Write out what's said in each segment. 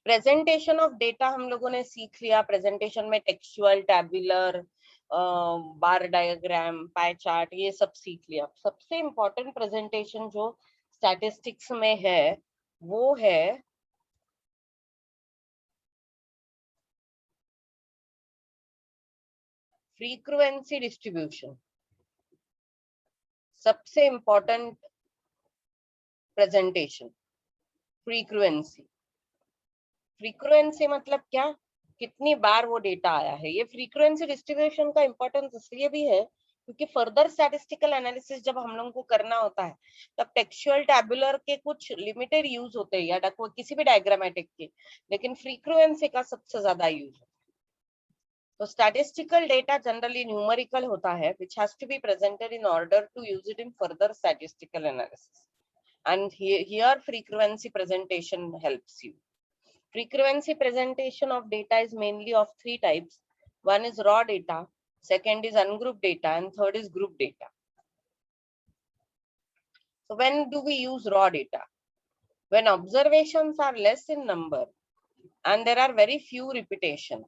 Presentation of data हम लोगों ने सीख लिया। प्रेजेंटेशन में टेक्सचुअल, टैबुलर, बार डायग्राम, पाई चार्ट, ये सब सीख लिया। सबसे इम्पोर्टेंट प्रेजेंटेशन जो स्टैटिस्टिक्स में है वो है फ्रीक्वेंसी डिस्ट्रीब्यूशन। सबसे इम्पोर्टेंट प्रेजेंटेशन फ्रीक्वेंसी। फ्रीक्वेंसी मतलब क्या, कितनी बार वो डेटा आया है। ये फ्रीक्वेंसी डिस्ट्रीब्यूशन का इंपॉर्टेंस इसलिए भी है क्योंकि फर्दर स्टैटिस्टिकल एनालिसिस जब हम लोगों को करना होता है तब टेक्सचुअल, टैबुलर के कुछ लिमिटेड यूज होते हैं या किसी भी डायग्रामेटिक के, लेकिन फ्रीक्वेंसी का सबसे ज्यादा यूज है। तो स्टैटिस्टिकल डेटा जनरली न्यूमेरिकल होता है which has to be presented in order to use it in further statistical analysis, and here frequency presentation helps you. Frequency presentation of data is mainly of three types. One is raw data, second is ungrouped data, and third is group data. So when do we use raw data? When observations are less in number and there are very few repetition,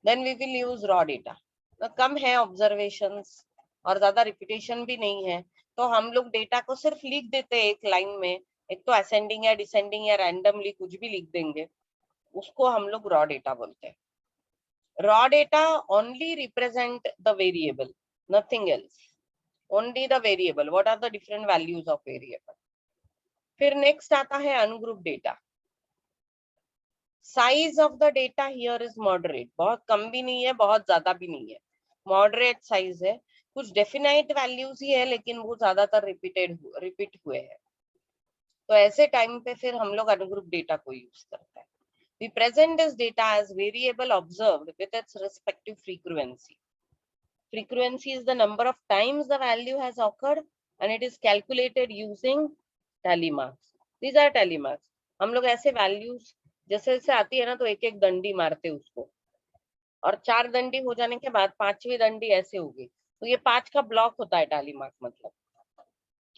then we will use raw data. तो कम है observations और ज्यादा repetition भी नहीं है, तो हम लोग डेटा को सिर्फ लिख देते हैं एक लाइन में, एक तो असेंडिंग या डिसेंडिंग या रैंडमली कुछ भी लिख देंगे, उसको हम लोग रॉ डेटा बोलते हैं। Raw data only represent the variable, nothing else. Only the variable. What are the different values of variable? फिर next आता है ungrouped data. Size of the data here is moderate. बहुत कम भी नहीं है, बहुत ज्यादा भी नहीं है, moderate size है। कुछ definite values ही है लेकिन वो ज्यादातर repeat हुए हैं। तो ऐसे टाइम पे फिर हम लोग ungrouped data को यूज करते हैं। We present this data as variable observed with its respective frequency. Frequency is the number of times the value has occurred and it is calculated using tally marks. These are tally marks. हम लोग ऐसे values जैसे जैसे आती है ना तो एक एक दंडी मारते उसको, और 4 दंडी हो जाने के बाद 5वीं दंडी ऐसे होगी, तो ये 5 का ब्लॉक होता है टैली मार्क मतलब।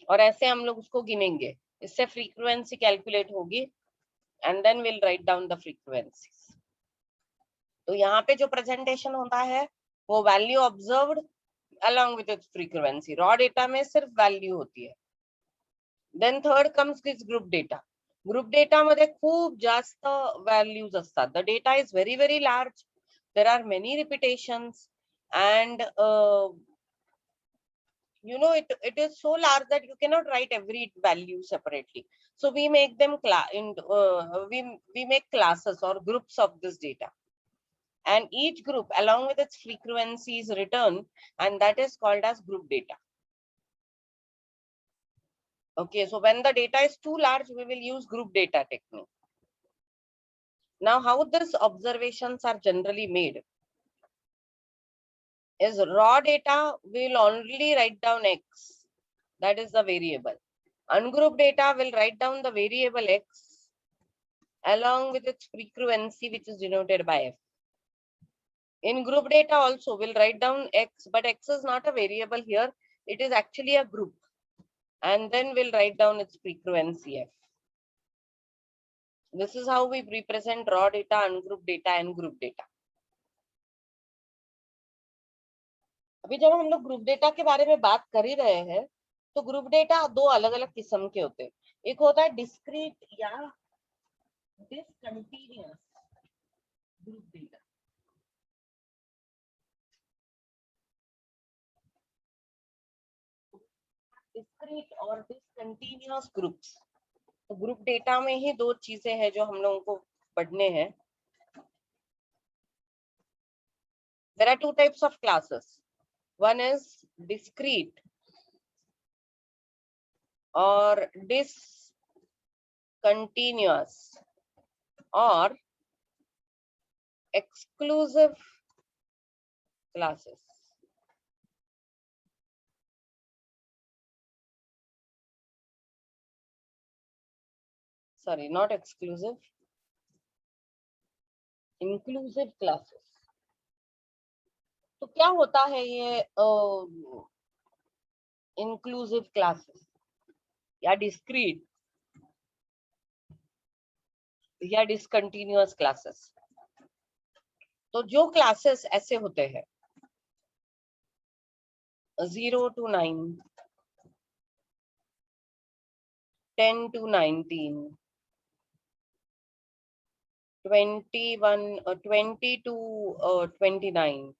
और ऐसे हम लोग उसको गिनेंगे, इससे फ्रीक्वेंसी कैलकुलेट होगी and then will write down the frequencies. तो यहाँ पे जो प्रेजेंटेशन होता है वो value observed along with its frequency. Raw data में सिर्फ वैल्यू होती है। Then third comes this group data. Group data मध्ये खूप जास्त values असतात. The data is very very large. There are many repetitions and you know it is so large that you cannot write every value separately. So we make them we make classes or groups of this data. And each group along with its frequency is written, and that is called as group data. Okay, so when the data is too large, we will use group data technique. Now, how these observations are generally made is raw data will only write down X, that is the variable. Ungrouped data will write down the variable X along with its frequency, which is denoted by F. In group data also we'll write down X, but X is not a variable here, it is actually a group, and then we'll write down its frequency F. This is how we represent raw data, ungrouped data and group data. अभी जब हम लोग group data के बारे में बात कर ही रहे हैं तो ग्रुप डेटा दो अलग अलग किस्म के होते हैं। एक होता है डिस्क्रीट या डिसकंटीन्यूअस ग्रुप डेटा। डिस्क्रीट और डिसकंटीन्यूअस ग्रुप्स। तो ग्रुप डेटा में ही दो चीजें हैं जो हम लोगों को पढ़ने हैं। There are two types of classes. One is discrete or discontinuous or exclusive classes. Sorry, not exclusive, inclusive classes. तो क्या होता है ये इंक्लूसिव क्लासेस या डिस्क्रीट? या डिसकंटिन्यूअस क्लासेस। तो जो क्लासेस ऐसे होते हैं 0 to 9, 10 to 19, 21 20 to 29,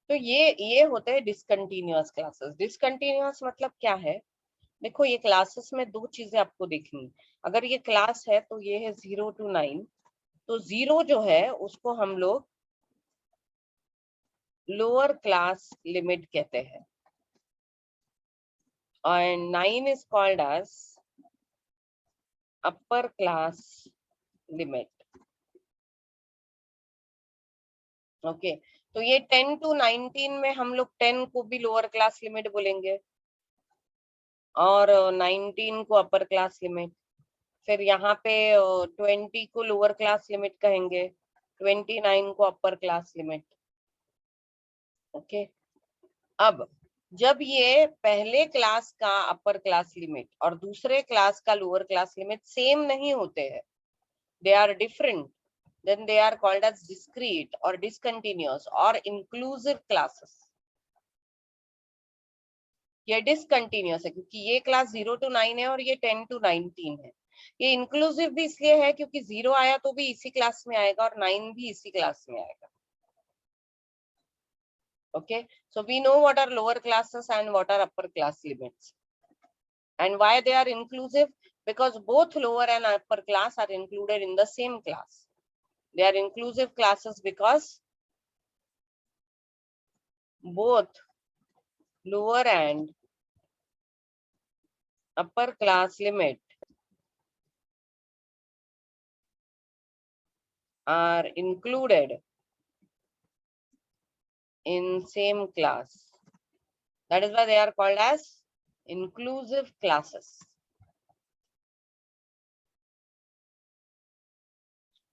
तो ये होते हैं डिसकंटिन्यूअस क्लासेस। डिसकंटिन्यूअस मतलब क्या है? देखो ये क्लासेस में दो चीजें आपको देखनी। अगर ये क्लास है तो ये है 0 to 9, तो 0 जो है उसको हम लोग लोअर क्लास लिमिट कहते हैं, and 9 is called as upper class limit. Okay तो ये 10 to 19 में हम लोग 10 को भी लोअर क्लास लिमिट बोलेंगे और 19 को अपर क्लास लिमिट। फिर यहाँ पे 20 को लोअर क्लास लिमिट कहेंगे, 29 को अपर क्लास लिमिट। ओके अब जब ये पहले क्लास का अपर क्लास लिमिट और दूसरे क्लास का लोअर क्लास लिमिट सेम नहीं होते हैं, they are different, then they are called as discrete or discontinuous or inclusive classes. ये डिसकंटिन्यूअस है क्योंकि ये क्लास 0 to 9 है और ये 10 to 19 है। ये इंक्लूसिव भी इसलिए है क्योंकि 0 आया तो भी इसी क्लास में आएगा और 9 भी इसी क्लास में आएगा। Okay, so we know what are lower classes and what are upper class limits, and why they are inclusive, because both lower and upper class are included in the same class. They are inclusive classes because both lower and upper class limit are included in same class. That is why they are called as inclusive classes.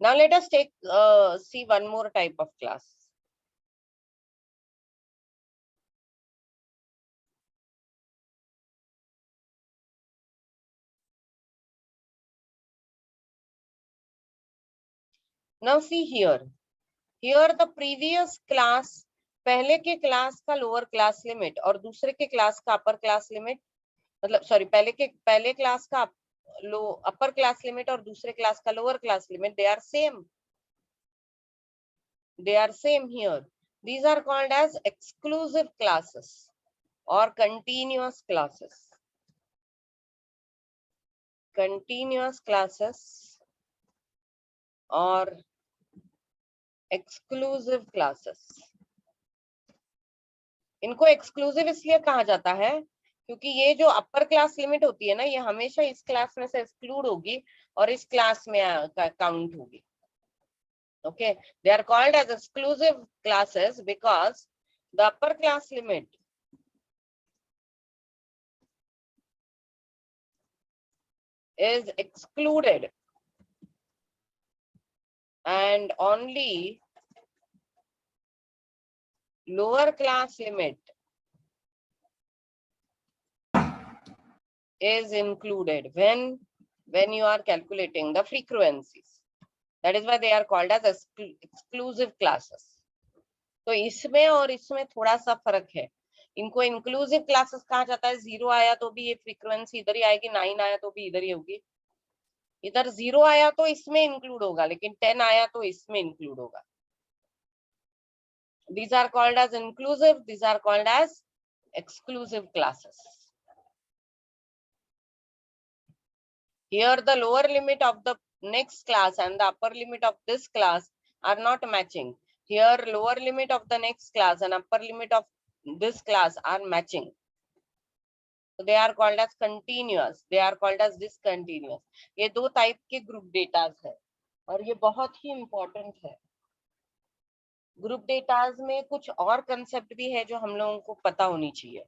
Now let us see one more type of class. Now see here the previous class, पहले के class का lower class limit और दूसरे के class का upper class limit, मतलब sorry पहले class का अपर क्लास लिमिट और दूसरे क्लास का lower class limit, they are same. They are same here. These are called as exclusive classes or continuous classes. Continuous classes or exclusive classes. इनको exclusive इसलिए कहा जाता है क्योंकि ये जो अपर क्लास लिमिट होती है ना, ये हमेशा इस क्लास में से एक्सक्लूड होगी और इस क्लास में काउंट होगी। Okay, they are called as exclusive classes because the upper class limit is excluded and only lower class limit is included when you are calculating the frequencies. That is why they are called as exclusive classes. तो इसमें और इसमें थोड़ा सा फर्क है। इनको inclusive classes कहा जाता है, 0 आया तो भी ये फ्रीक्वेंसी इधर ही आएगी, 9 आया तो भी इधर ही होगी। इधर 0 आया तो इसमें इंक्लूड होगा, लेकिन 10 आया तो इसमें इंक्लूड होगा। These are called as inclusive, these are called as exclusive classes. Here the lower limit of the next class and the upper limit of this class are not matching. Here lower limit of the next class and upper limit of this class are matching. So they are called as continuous, they are called as discontinuous. ये दो type के group datas है और ये बहुत ही important है। Group datas में कुछ और कंसेप्ट भी है जो हम लोगों को पता होनी चाहिए।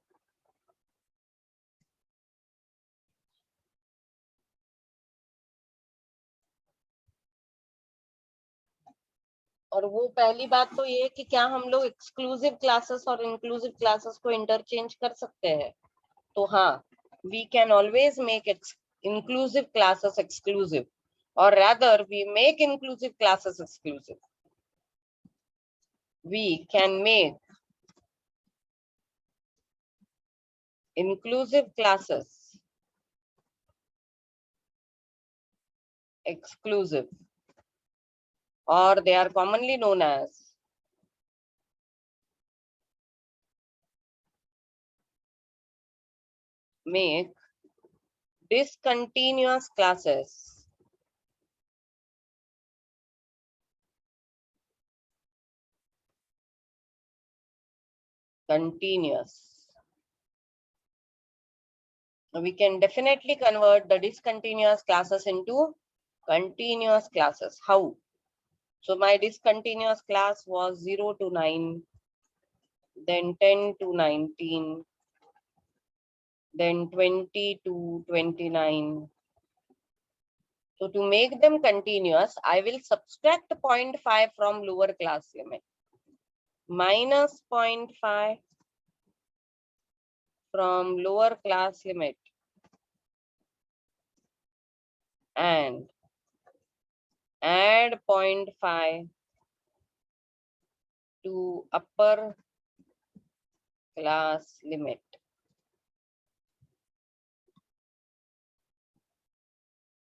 और वो पहली बात तो ये कि क्या हम लोग एक्सक्लूसिव क्लासेस और इंक्लूसिव क्लासेस को इंटरचेंज कर सकते हैं? तो हाँ, we can always make inclusive classes exclusive or rather we make inclusive classes exclusive. We can make inclusive classes exclusive, or they are commonly known as make discontinuous classes continuous. We can definitely convert the discontinuous classes into continuous classes. How? So my discontinuous class was 0 to 9, then 10 to 19, then 20 to 29. So to make them continuous, I will subtract 0.5 from lower class limit, minus 0.5 from lower class limit, and add 0.5 to upper class limit.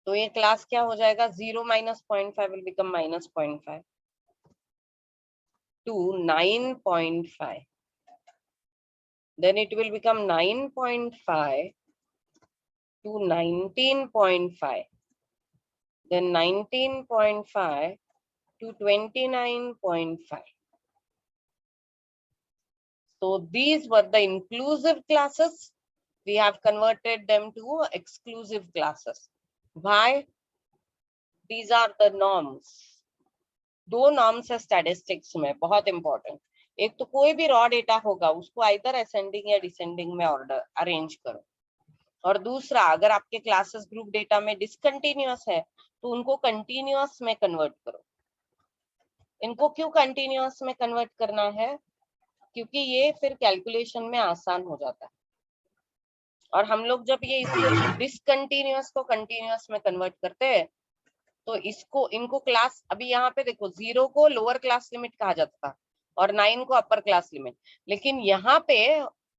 तो ये class क्या हो जाएगा? 0 minus 0.5 will become minus 0.5 to 9.5. Then it will become 9.5 to 19.5. Then 19.5 to 29.5. So these were the inclusive classes. We have converted them to exclusive classes. Why? These are the norms. दो norms है statistics में, बहुत important. एक तो कोई भी raw data होगा उसको आइदर असेंडिंग या डिसेंडिंग में ऑर्डर अरेंज करो, और दूसरा अगर आपके क्लासेस ग्रुप डेटा में डिसकंटिन्यूअस है तो उनको कंटिन्यूअस में कन्वर्ट करो. इनको क्यों कंटिन्यूअस में कन्वर्ट करना है? क्योंकि ये फिर कैलकुलेशन में आसान हो जाता है. और हम लोग जब ये डिसकंटिन्यूअस को कंटिन्यूअस में कन्वर्ट करते हैं तो इसको इनको क्लास, अभी यहाँ पे देखो 0 को लोअर क्लास लिमिट कहा जाता था और 9 को अपर क्लास लिमिट, लेकिन यहाँ पे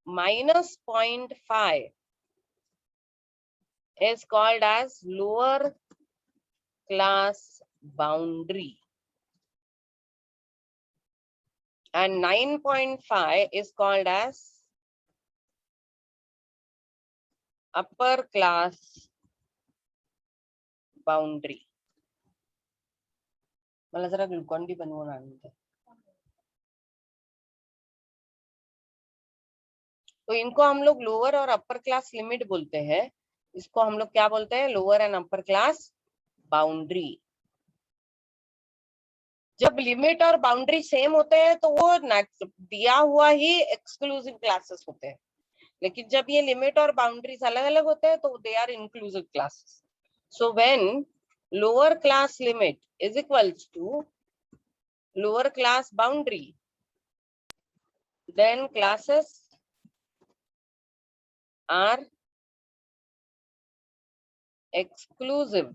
minus 0.5 is called as lower class boundary and 9.5 is called as upper class boundary. मला जरा ग्लुकॉन डी बनवून आणते. तो इनको हम लोग लोअर और अपर क्लास लिमिट बोलते हैं. इसको हम लोग क्या बोलते हैं? Lower and upper class boundary. जब लिमिट और बाउंड्री सेम होते हैं तो वो दिया हुआ ही एक्सक्लूसिव क्लासेस होते हैं, लेकिन जब ये लिमिट और बाउंड्रीज अलग अलग होते हैं तो they are inclusive classes. So when lower class limit is equals to lower class boundary, then classes are exclusive